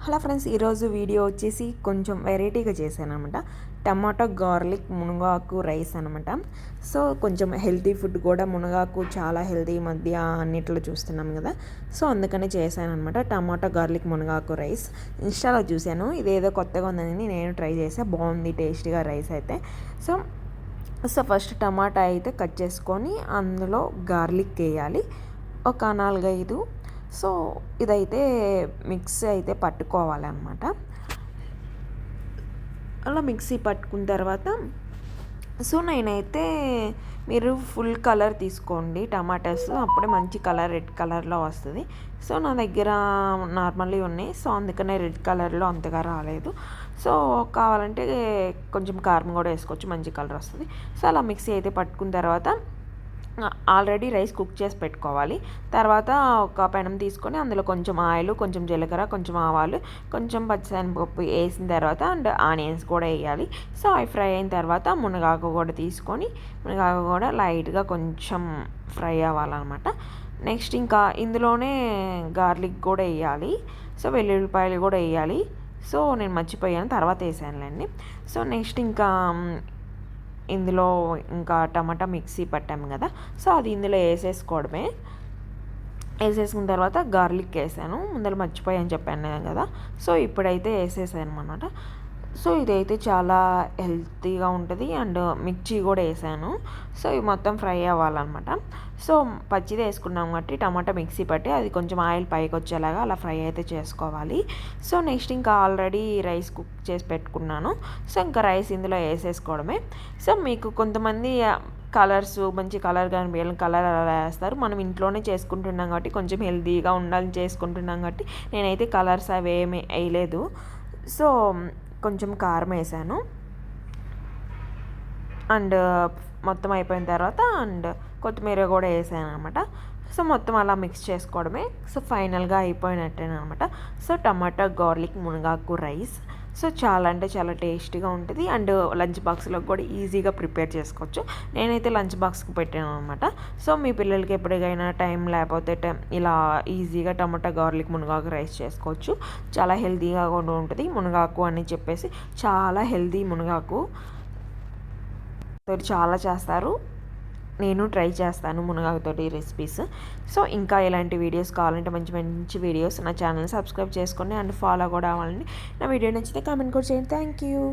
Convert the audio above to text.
Hello friends, ఈరోజు video వచ్చేసి కొంచెం వెరైటీగా చేశాను అనమాట. టమాటో గార్లిక్ మునగాకు రైస్ అనమాట. సో కొంచెం హెల్తీ ఫుడ్ కూడా, మునగాకు చాలా హెల్తీ మధ్య అన్నిట్లో చూస్తున్నాం కదా. సో అందుకనే చేశాను అనమాట. టమాటో గార్లిక్ మునగాకు రైస్ ఇన్స్టాలో చూశాను. ఇదేదో కొత్తగా ఉందని నేను ట్రై చేసాను. బాగుంది టేస్టీగా రైస్ అయితే. సో సో ఫస్ట్ టమాటా అయితే కట్ చేసుకొని అందులో గార్లిక్ వేయాలి, ఒక 4-5. సో ఇదైతే మిక్సీ అయితే పట్టుకోవాలన్నమాట. అలా మిక్సీ పట్టుకున్న తర్వాత సో నేనైతే, మీరు ఫుల్ కలర్ తీసుకోండి టమాటాస్, అప్పుడే మంచి కలర్ రెడ్ కలర్లో వస్తుంది. సో నా దగ్గర నార్మల్లీ ఉన్నాయి, సో అందుకనే రెడ్ కలర్లో అంతగా రాలేదు. సో కావాలంటే కొంచెం కారం కూడా వేసుకోవచ్చు, మంచి కలర్ వస్తుంది. సో అలా మిక్సీ అయితే పట్టుకున్న తర్వాత ఆల్రెడీ రైస్ కుక్ చేసి పెట్టుకోవాలి. తర్వాత ఒక పెనం తీసుకొని అందులో కొంచెం ఆయిల్, కొంచెం జీలకర్ర, కొంచెం ఆవాలు, కొంచెం పచ్చిశనగపప్పు వేసిన తర్వాత అండ్ ఆనియన్స్ కూడా వేయాలి. సో అవి ఫ్రై అయిన తర్వాత మునగాకు కూడా తీసుకొని, మునగాకు కూడా లైట్గా కొంచెం ఫ్రై అవ్వాలన్నమాట. నెక్స్ట్ ఇంకా ఇందులోనే గార్లిక్ కూడా వేయాలి. సో వెల్లుల్లిపాయలు కూడా వేయాలి. సో నేను మర్చిపోయాను, తర్వాత వేసానులేండి. సో నెక్స్ట్ ఇంకా ఇందులో ఇంకా టమాటా మిక్సీ పట్టాము కదా, సో అది ఇందులో వేసేసుకోవడమే. వేసేసుకున్న తర్వాత గార్లిక్ వేసాను, ముందర మర్చిపోయాను చెప్పాను కదా. సో ఇప్పుడైతే వేసేసాను అనమాట. సో ఇదైతే చాలా హెల్తీగా ఉంటుంది. అండ్ మిర్చి కూడా వేసాను. సో ఇవి మొత్తం ఫ్రై అవ్వాలన్నమాట. సో పచ్చిది వేసుకున్నాం కాబట్టి టమాటా మిక్సీ పట్టి అది కొంచెం ఆయిల్ పైకి వచ్చేలాగా అలా ఫ్రై అయితే చేసుకోవాలి. సో నెక్స్ట్ ఇంకా ఆల్రెడీ రైస్ కుక్ చేసి పెట్టుకున్నాను. సో ఇంకా రైస్ ఇందులో వేసేసుకోవడమే. సో మీకు కొంతమంది కలర్స్, మంచి కలర్ కానీ కలర్ అలా వేస్తారు. మనం ఇంట్లోనే చేసుకుంటున్నాం కాబట్టి, కొంచెం హెల్తీగా ఉండాలని చేసుకుంటున్నాం కాబట్టి నేనైతే కలర్స్ అవి ఏమి వేయలేదు. సో కొంచెం కారం వేసాను. అండ్ మొత్తం అయిపోయిన తర్వాత అండ్ కొత్తిమీర కూడా వేసాను అనమాట. సో మొత్తం అలా మిక్స్ చేసుకోవడమే. సో ఫైనల్గా అయిపోయినట్టేనమాట. సో టమాటా గార్లిక్ మునగాకు రైస్. సో చాలా అంటే చాలా టేస్టీగా ఉంటుంది. అండ్ లంచ్ బాక్స్లో కూడా ఈజీగా ప్రిపేర్ చేసుకోవచ్చు. నేనైతే లంచ్ బాక్స్కి పెట్టాను అనమాట. సో మీ పిల్లలకి ఎప్పటికైనా టైం లేకపోతే ఇలా ఈజీగా టమాటా గార్లిక్ మునగాకు రైస్ చేసుకోవచ్చు. చాలా హెల్తీగా కూడా ఉంటుంది. మునగాకు అని చెప్పేసి చాలా హెల్తీ. మునగాకు చాలా చేస్తారు, నేను ట్రై చేస్తాను మునగాకుతోటి రెసిపీస్. సో ఇంకా ఇలాంటి వీడియోస్ కావాలంటే, మంచి మంచి వీడియోస్ నా ఛానల్ని సబ్స్క్రైబ్ చేసుకోండి అండ్ ఫాలో కూడా అవ్వాలండి. నా వీడియో నచ్చితే కామెంట్ కూడా చేయండి. Thank you.